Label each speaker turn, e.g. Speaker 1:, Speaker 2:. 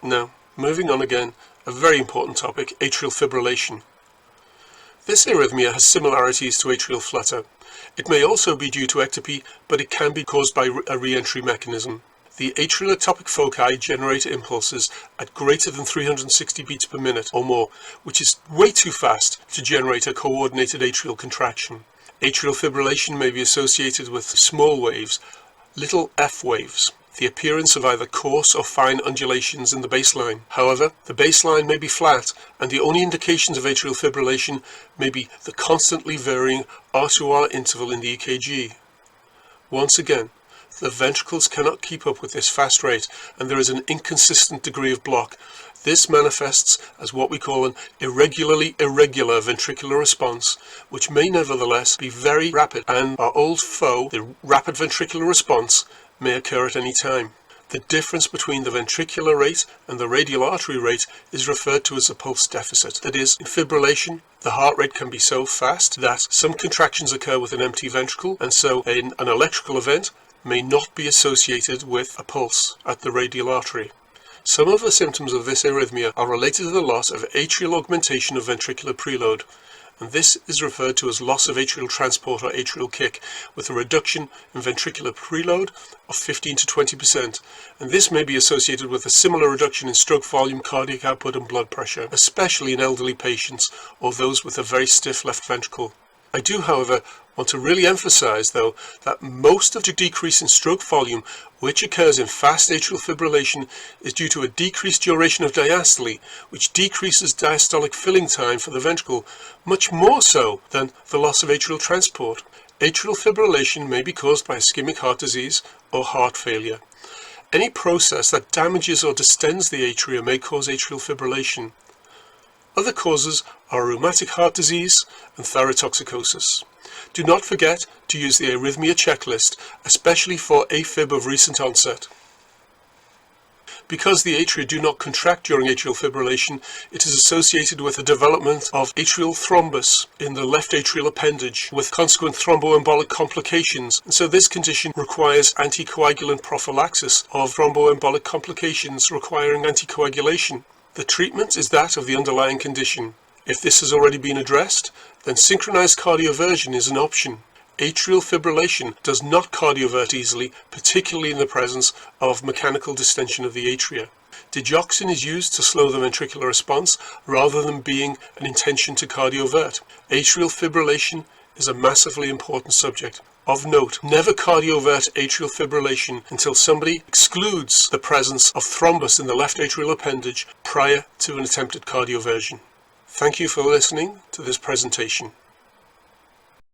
Speaker 1: Now, moving on again, a very important topic, atrial fibrillation. This arrhythmia has similarities to atrial flutter. It may also be due to ectopy, but it can be caused by a re-entry mechanism. The atrial ectopic foci generate impulses at greater than 360 beats per minute or more, which is way too fast to generate a coordinated atrial contraction. Atrial fibrillation may be associated with small waves, little F waves, the appearance of either coarse or fine undulations in the baseline. However, the baseline may be flat, and the only indications of atrial fibrillation may be the constantly varying R2R interval in the EKG. Once again, the ventricles cannot keep up with this fast rate, and there is an inconsistent degree of block. This manifests as what we call an irregular ventricular response, which may nevertheless be very rapid, and our old foe, the rapid ventricular response, may occur at any time. The difference between the ventricular rate and the radial artery rate is referred to as a pulse deficit. That is, in fibrillation, the heart rate can be so fast that some contractions occur with an empty ventricle, and so an electrical event may not be associated with a pulse at the radial artery. Some of the symptoms of this arrhythmia are related to the loss of atrial augmentation of ventricular preload, and this is referred to as loss of atrial transport or atrial kick, with a reduction in ventricular preload of 15 to 20%, and this may be associated with a similar reduction in stroke volume, cardiac output and blood pressure, especially in elderly patients or those with a very stiff left ventricle. I do, however, want to really emphasize, though, that most of the decrease in stroke volume, which occurs in fast atrial fibrillation, is due to a decreased duration of diastole, which decreases diastolic filling time for the ventricle, much more so than the loss of atrial transport. Atrial fibrillation may be caused by ischemic heart disease or heart failure. Any process that damages or distends the atria may cause atrial fibrillation. Other causes are rheumatic heart disease and thyrotoxicosis. Do not forget to use the arrhythmia checklist, especially for AFib of recent onset. Because the atria do not contract during atrial fibrillation, it is associated with the development of atrial thrombus in the left atrial appendage with consequent thromboembolic complications, and so this condition requires anticoagulant prophylaxis of thromboembolic complications requiring anticoagulation. The treatment is that of the underlying condition. If this has already been addressed, then synchronized cardioversion is an option. Atrial fibrillation does not cardiovert easily, particularly in the presence of mechanical distension of the atria. Digoxin is used to slow the ventricular response rather than being an intention to cardiovert. Atrial fibrillation is a massively important subject. Of note, never cardiovert atrial fibrillation until somebody excludes the presence of thrombus in the left atrial appendage prior to an attempted cardioversion. Thank you for listening to this presentation.